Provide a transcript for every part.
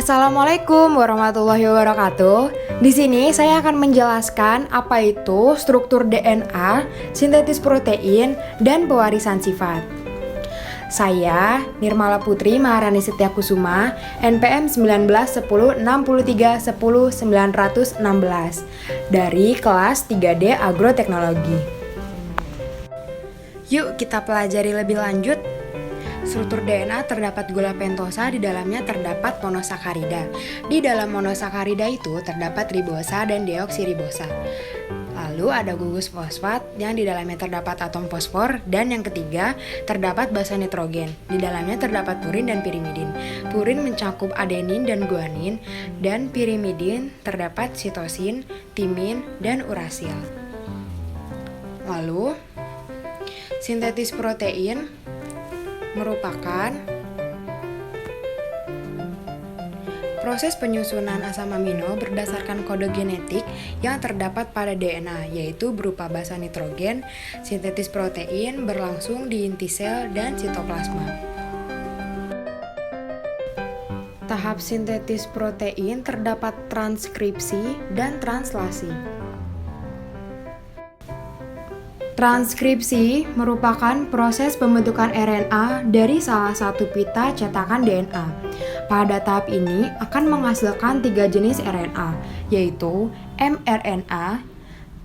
Assalamualaikum warahmatullahi wabarakatuh. Di sini saya akan menjelaskan apa itu struktur DNA, sintetis protein, dan pewarisan sifat. Saya Nirmala Putri Maharani Setiakusuma, NPM 191063101916 dari kelas 3D Agroteknologi. Yuk kita pelajari lebih lanjut. Struktur DNA terdapat gula pentosa, di dalamnya terdapat monosakarida. Di dalam monosakarida itu terdapat ribosa dan deoksiribosa. Lalu ada gugus fosfat yang di dalamnya terdapat atom fosfor, dan yang ketiga terdapat basa nitrogen. Di dalamnya terdapat purin dan pirimidin. Purin mencakup adenin dan guanin, dan pirimidin terdapat sitosin, timin, dan urasil. Lalu sintetis protein merupakan proses penyusunan asam amino berdasarkan kode genetik yang terdapat pada DNA, yaitu berupa basa nitrogen. Sintetis protein berlangsung di inti sel dan sitoplasma. Tahap sintetis protein terdapat transkripsi dan translasi. Transkripsi merupakan proses pembentukan RNA dari salah satu pita cetakan DNA. Pada tahap ini akan menghasilkan 3 jenis RNA, yaitu mRNA,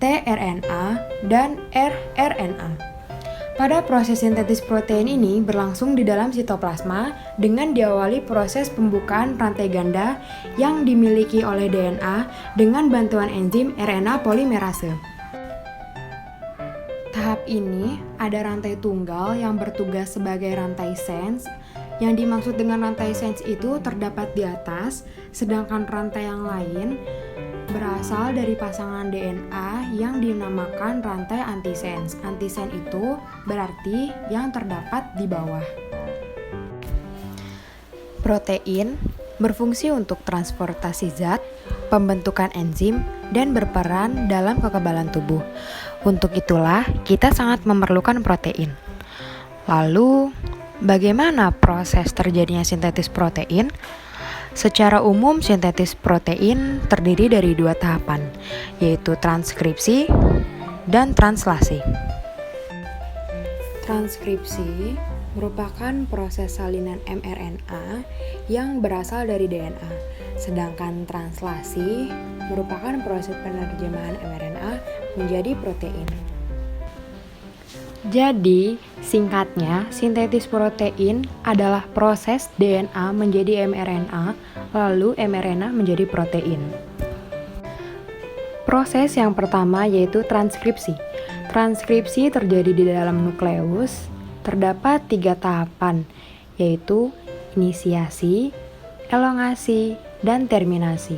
tRNA, dan rRNA. Pada proses sintetis protein ini berlangsung di dalam sitoplasma dengan diawali proses pembukaan rantai ganda yang dimiliki oleh DNA dengan bantuan enzim RNA polimerase. Tahap ini ada rantai tunggal yang bertugas sebagai rantai sense. Yang dimaksud dengan rantai sense itu terdapat di atas, sedangkan rantai yang lain berasal dari pasangan DNA yang dinamakan rantai antisense. Antisense itu berarti yang terdapat di bawah. Protein berfungsi untuk transportasi zat, pembentukan enzim, dan berperan dalam kekebalan tubuh. Untuk itulah kita sangat memerlukan protein. Lalu, bagaimana proses terjadinya sintetis protein? Secara umum, sintetis protein terdiri dari 2 tahapan, yaitu transkripsi dan translasi. Transkripsi merupakan proses salinan mRNA yang berasal dari DNA, sedangkan translasi merupakan proses penerjemahan mRNA menjadi protein. Jadi, singkatnya, sintetis protein adalah proses DNA menjadi mRNA, lalu mRNA menjadi protein. Proses yang pertama yaitu transkripsi. Transkripsi terjadi di dalam nukleus. Terdapat 3 tahapan, yaitu inisiasi, elongasi, dan terminasi.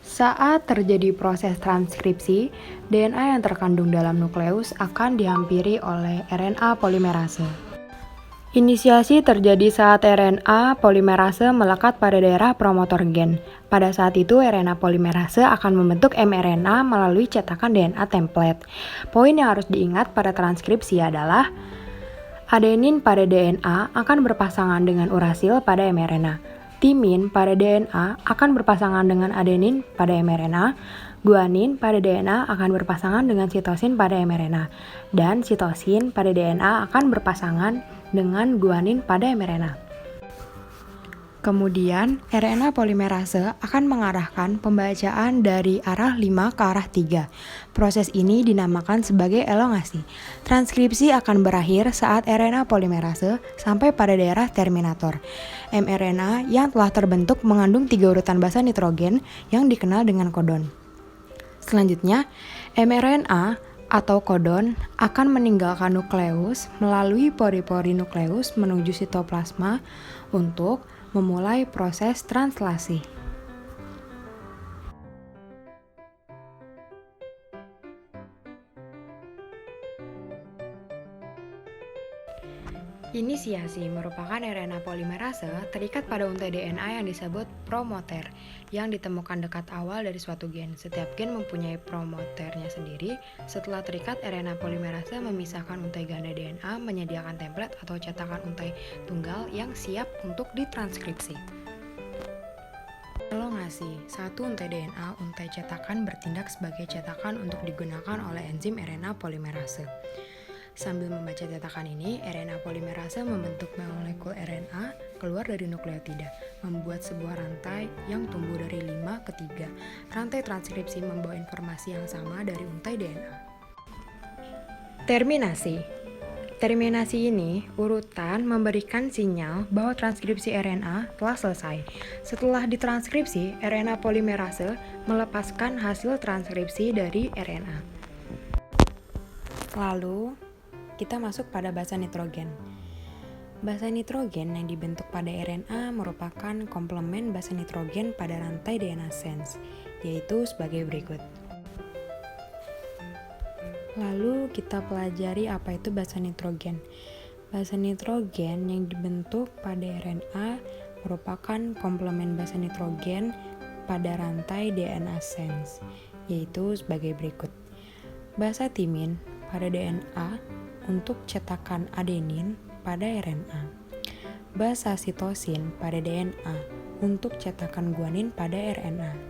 Saat terjadi proses transkripsi, DNA yang terkandung dalam nukleus akan dihampiri oleh RNA polimerase. Inisiasi terjadi saat RNA polimerase melekat pada daerah promotor gen. Pada saat itu, RNA polimerase akan membentuk mRNA melalui cetakan DNA template. Poin yang harus diingat pada transkripsi adalah adenin pada DNA akan berpasangan dengan urasil pada mRNA. Timin pada DNA akan berpasangan dengan adenin pada mRNA, guanin pada DNA akan berpasangan dengan sitosin pada mRNA, dan sitosin pada DNA akan berpasangan dengan guanin pada mRNA. Kemudian, RNA polimerase akan mengarahkan pembacaan dari arah 5 ke arah 3. Proses ini dinamakan sebagai elongasi. Transkripsi akan berakhir saat RNA polimerase sampai pada daerah terminator. mRNA yang telah terbentuk mengandung 3 urutan basa nitrogen yang dikenal dengan kodon. Selanjutnya, mRNA atau kodon akan meninggalkan nukleus melalui pori-pori nukleus menuju sitoplasma untuk memulai proses translasi. Inisiasi merupakan RNA polimerase terikat pada untai DNA yang disebut promoter yang ditemukan dekat awal dari suatu gen. Setiap gen mempunyai promoternya sendiri. Setelah terikat, RNA polimerase memisahkan untai ganda DNA, menyediakan template atau cetakan untai tunggal yang siap untuk ditranskripsi. Elongasi, satu untai DNA, untai cetakan bertindak sebagai cetakan untuk digunakan oleh enzim RNA polimerase. Sambil membaca cetakan ini, RNA polimerase membentuk molekul RNA keluar dari nukleotida, membuat sebuah rantai yang tumbuh dari 5 ke 3. Rantai transkripsi membawa informasi yang sama dari untai DNA. Terminasi ini urutan memberikan sinyal bahwa transkripsi RNA telah selesai. Setelah ditranskripsi, RNA polimerase melepaskan hasil transkripsi dari RNA. Lalu, kita masuk pada basa nitrogen. Basa nitrogen yang dibentuk pada RNA merupakan komplement basa nitrogen pada rantai DNA sense, yaitu sebagai berikut. Lalu kita pelajari apa itu basa nitrogen. Basa nitrogen yang dibentuk pada RNA merupakan komplement basa nitrogen pada rantai DNA sense, yaitu sebagai berikut. Basa timin pada DNA untuk cetakan adenin pada RNA. Basa sitosin pada DNA untuk cetakan guanin pada RNA.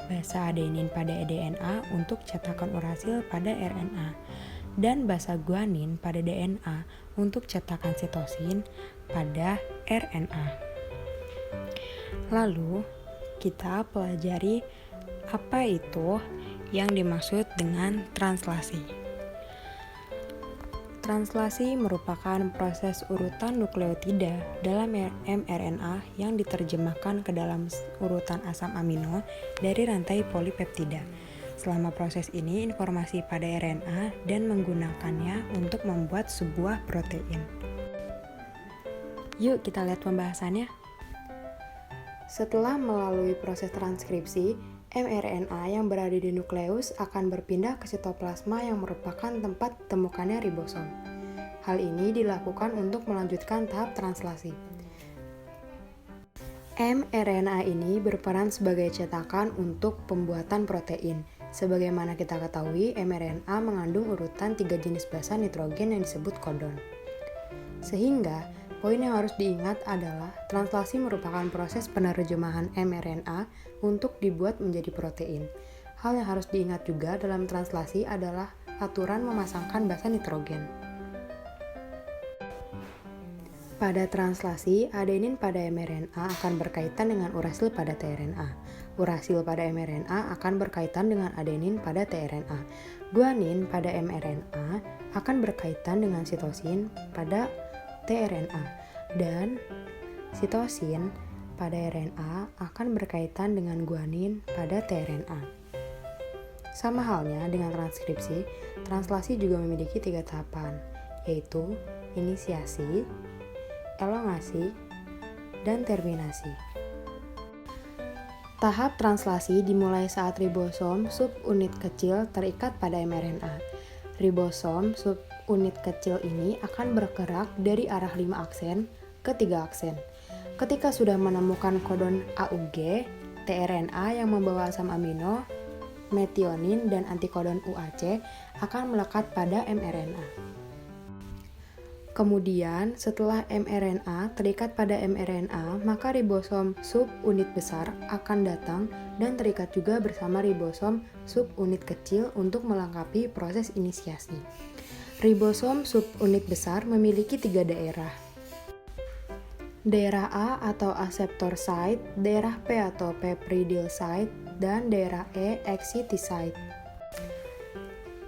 Basa adenin pada DNA untuk cetakan urasil pada RNA, dan basa guanin pada DNA untuk cetakan sitosin pada RNA. Lalu, kita pelajari apa itu yang dimaksud dengan translasi. Translasi merupakan proses urutan nukleotida dalam mRNA yang diterjemahkan ke dalam urutan asam amino dari rantai polipeptida. Selama proses ini, informasi pada RNA dan menggunakannya untuk membuat sebuah protein. Yuk kita lihat pembahasannya. Setelah melalui proses transkripsi, mRNA yang berada di nukleus akan berpindah ke sitoplasma yang merupakan tempat temukannya ribosom. Hal ini dilakukan untuk melanjutkan tahap translasi. mRNA ini berperan sebagai cetakan untuk pembuatan protein. Sebagaimana kita ketahui, mRNA mengandung urutan 3 jenis basa nitrogen yang disebut kodon. Sehingga, poin yang harus diingat adalah translasi merupakan proses penerjemahan mRNA untuk dibuat menjadi protein. Hal yang harus diingat juga dalam translasi adalah aturan memasangkan basa nitrogen. Pada translasi, adenin pada mRNA akan berkaitan dengan urasil pada tRNA. Urasil pada mRNA akan berkaitan dengan adenin pada tRNA. Guanin pada mRNA akan berkaitan dengan sitosin pada tRNA, dan sitosin pada RNA akan berkaitan dengan guanin pada tRNA. Sama halnya dengan transkripsi, translasi juga memiliki 3 tahapan, yaitu inisiasi, elongasi, dan terminasi. Tahap translasi dimulai saat ribosom subunit kecil terikat pada mRNA. Ribosom subunit kecil ini akan bergerak dari arah 5 aksen ke 3 aksen. Ketika sudah menemukan kodon AUG, tRNA yang membawa asam amino, metionin, dan antikodon UAC akan melekat pada mRNA. Kemudian, setelah mRNA terikat pada mRNA, maka ribosom subunit besar akan datang dan terikat juga bersama ribosom subunit kecil untuk melengkapi proses inisiasi. Ribosom subunit besar memiliki 3 daerah. Daerah A atau acceptor site, daerah P atau peptidyl site, dan daerah E excite site.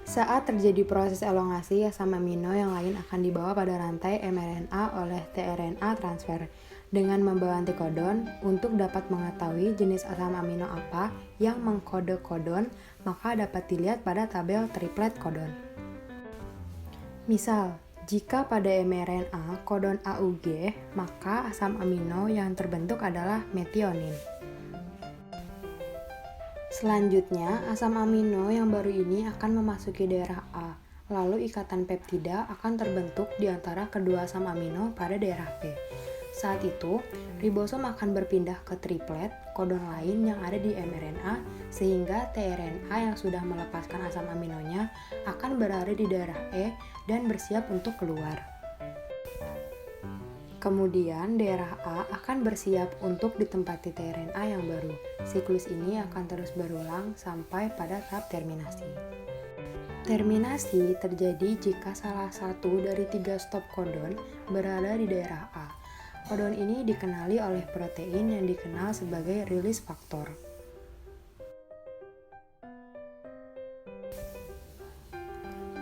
Saat terjadi proses elongasi, asam amino yang lain akan dibawa pada rantai mRNA oleh tRNA transfer dengan membawa antikodon. Untuk dapat mengetahui jenis asam amino apa yang mengkode kodon, maka dapat dilihat pada tabel triplet kodon. Misal, jika pada mRNA kodon AUG, maka asam amino yang terbentuk adalah metionin. Selanjutnya, asam amino yang baru ini akan memasuki daerah A, lalu ikatan peptida akan terbentuk di antara kedua asam amino pada daerah P. Saat itu, ribosom akan berpindah ke triplet kodon lain yang ada di mRNA, sehingga tRNA yang sudah melepaskan asam aminonya akan berada di daerah E dan bersiap untuk keluar. Kemudian daerah A akan bersiap untuk ditempati tRNA yang baru. Siklus ini akan terus berulang sampai pada tahap terminasi. Terminasi terjadi jika salah satu dari 3 stop codon berada di daerah A. Codon ini dikenali oleh protein yang dikenal sebagai release factor.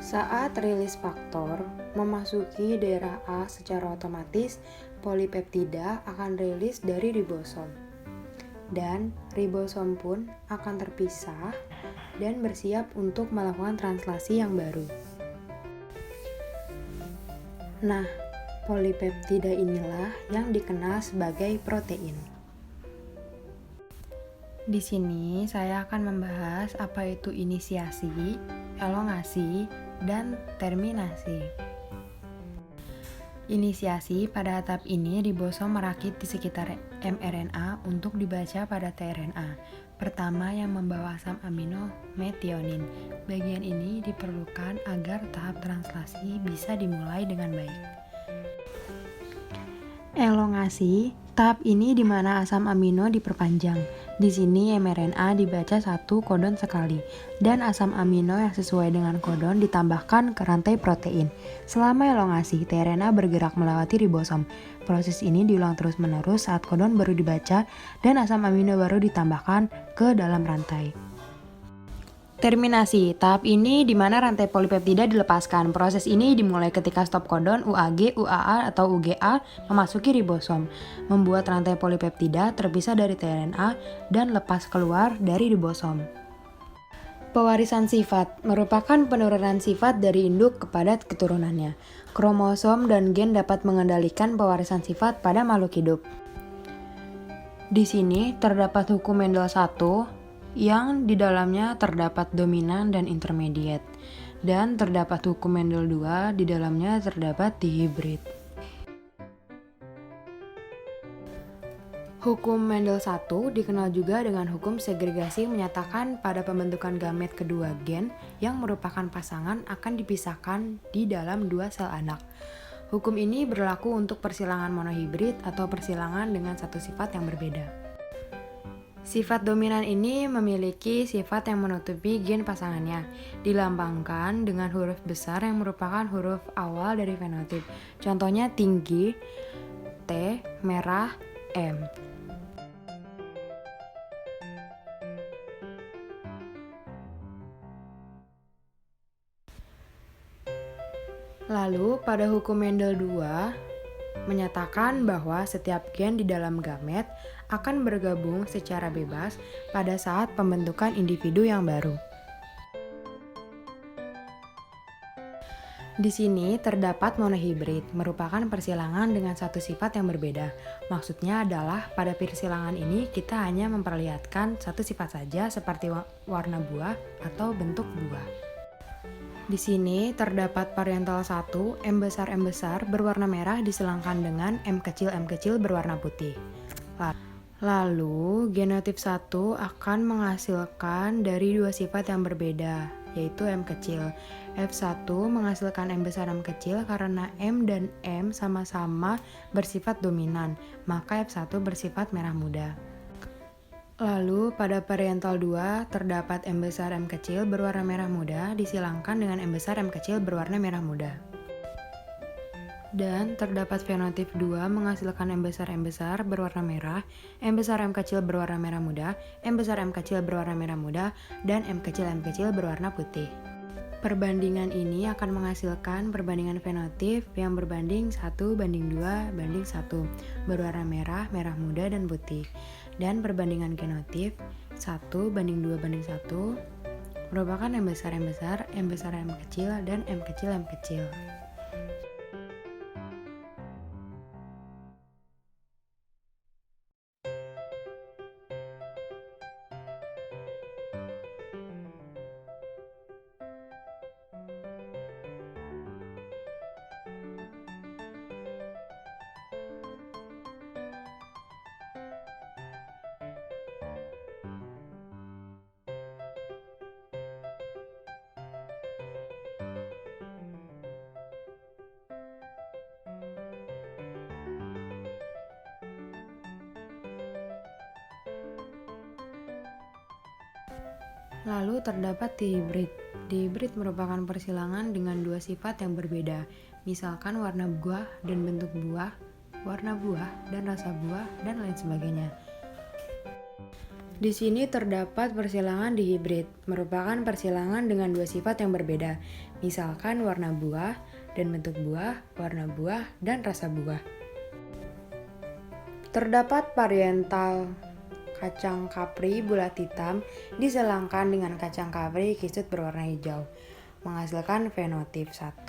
Saat release faktor memasuki daerah A secara otomatis, polipeptida akan rilis dari ribosom. Dan ribosom pun akan terpisah dan bersiap untuk melakukan translasi yang baru. Nah, polipeptida inilah yang dikenal sebagai protein. Di sini saya akan membahas apa itu inisiasi, elongasi, dan terminasi. Inisiasi pada tahap ini ribosom merakit di sekitar mRNA untuk dibaca pada tRNA. Pertama yang membawa asam amino metionin. Bagian ini diperlukan agar tahap translasi bisa dimulai dengan baik. Elongasi, tahap ini di mana asam amino diperpanjang. Di sini mRNA dibaca satu kodon sekali, dan asam amino yang sesuai dengan kodon ditambahkan ke rantai protein. Selama elongasi, tRNA bergerak melewati ribosom. Proses ini diulang terus-menerus saat kodon baru dibaca dan asam amino baru ditambahkan ke dalam rantai. Terminasi, tahap ini di mana rantai polipeptida dilepaskan. Proses ini dimulai ketika stop codon UAG, UAA, atau UGA memasuki ribosom, membuat rantai polipeptida terpisah dari tRNA dan lepas keluar dari ribosom. Pewarisan sifat merupakan penurunan sifat dari induk kepada keturunannya. Kromosom dan gen dapat mengendalikan pewarisan sifat pada makhluk hidup. Di sini terdapat hukum Mendel 1 yang di dalamnya terdapat dominan dan intermediate, dan terdapat hukum Mendel 2 di dalamnya terdapat dihibrid. Hukum Mendel 1 dikenal juga dengan hukum segregasi menyatakan pada pembentukan gamet kedua gen yang merupakan pasangan akan dipisahkan di dalam dua sel anak. Hukum ini berlaku untuk persilangan monohibrid atau persilangan dengan satu sifat yang berbeda. Sifat dominan ini memiliki sifat yang menutupi gen pasangannya, dilambangkan dengan huruf besar yang merupakan huruf awal dari fenotip. Contohnya tinggi, T, merah, M. Lalu pada hukum Mendel 2 menyatakan bahwa setiap gen di dalam gamet akan bergabung secara bebas pada saat pembentukan individu yang baru. Di sini terdapat monohibrid, merupakan persilangan dengan satu sifat yang berbeda. Maksudnya adalah pada persilangan ini kita hanya memperlihatkan satu sifat saja seperti warna buah atau bentuk buah. Di sini terdapat parental 1, M besar berwarna merah diselangkan dengan M kecil berwarna putih. Lalu, genotip 1 akan menghasilkan dari dua sifat yang berbeda, yaitu M kecil. F1 menghasilkan M besar M kecil karena M dan M sama-sama bersifat dominan, maka F1 bersifat merah muda. Lalu pada parental 2 terdapat M besar M kecil berwarna merah muda disilangkan dengan M besar M kecil berwarna merah muda. Dan terdapat fenotip 2 menghasilkan M besar berwarna merah, M besar M kecil berwarna merah muda, M besar M kecil berwarna merah muda, dan M kecil berwarna putih. Perbandingan ini akan menghasilkan perbandingan fenotip yang berbanding 1:2:1 berwarna merah, merah muda, dan putih. Dan perbandingan genotip 1:2:1 merupakan M besar M kecil, dan M kecil. Lalu terdapat dihibrid. Dihibrid merupakan persilangan dengan dua sifat yang berbeda, misalkan warna buah dan bentuk buah, warna buah dan rasa buah, dan lain sebagainya. Di sini terdapat persilangan dihibrid, merupakan persilangan dengan dua sifat yang berbeda, misalkan warna buah dan bentuk buah, warna buah, dan rasa buah. Terdapat parietal kacang kapri bulat hitam diselangkan dengan kacang kapri kisut berwarna hijau, menghasilkan fenotip 1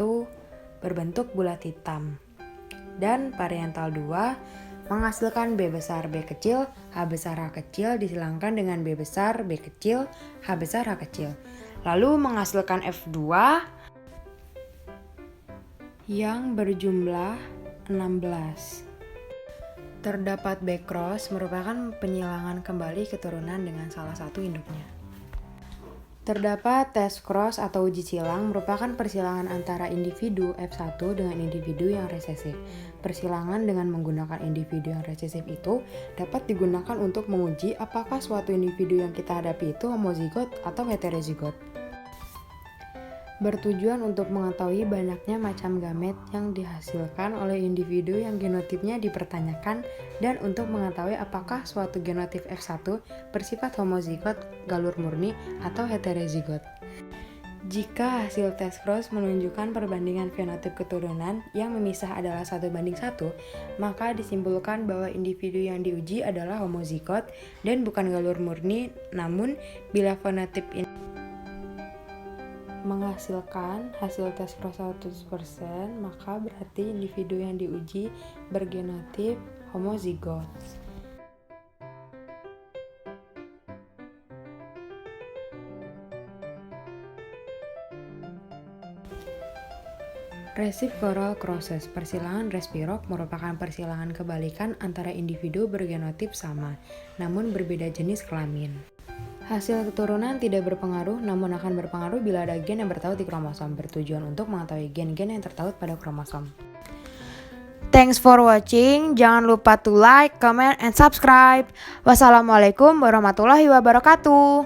berbentuk bulat hitam. Dan parietal 2 menghasilkan B besar B kecil, H besar H kecil diselangkan dengan B besar B kecil, H besar H kecil. Lalu menghasilkan F2 yang berjumlah 16. Terdapat backcross merupakan penyilangan kembali keturunan dengan salah satu induknya. Terdapat test cross atau uji silang merupakan persilangan antara individu F1 dengan individu yang resesif. Persilangan dengan menggunakan individu yang resesif itu dapat digunakan untuk menguji apakah suatu individu yang kita hadapi itu homozigot atau heterozigot. Bertujuan untuk mengetahui banyaknya macam gamet yang dihasilkan oleh individu yang genotipnya dipertanyakan dan untuk mengetahui apakah suatu genotip F1 bersifat homozigot, galur murni, atau heterozigot. Jika hasil tes cross menunjukkan perbandingan fenotip keturunan yang memisah adalah 1:1, maka disimpulkan bahwa individu yang diuji adalah homozigot dan bukan galur murni, namun bila fenotip ini menghasilkan hasil tes cross 100%, maka berarti individu yang diuji bergenotip homozigot. Reciprocal crosses, persilangan reciprok merupakan persilangan kebalikan antara individu bergenotip sama, namun berbeda jenis kelamin. Hasil keturunan tidak berpengaruh, namun akan berpengaruh bila ada gen yang bertaut di kromosom, bertujuan untuk mengetahui gen-gen yang tertaut pada kromosom. Thanks for watching, jangan lupa to like, comment, and subscribe. Wassalamualaikum warahmatullahi wabarakatuh.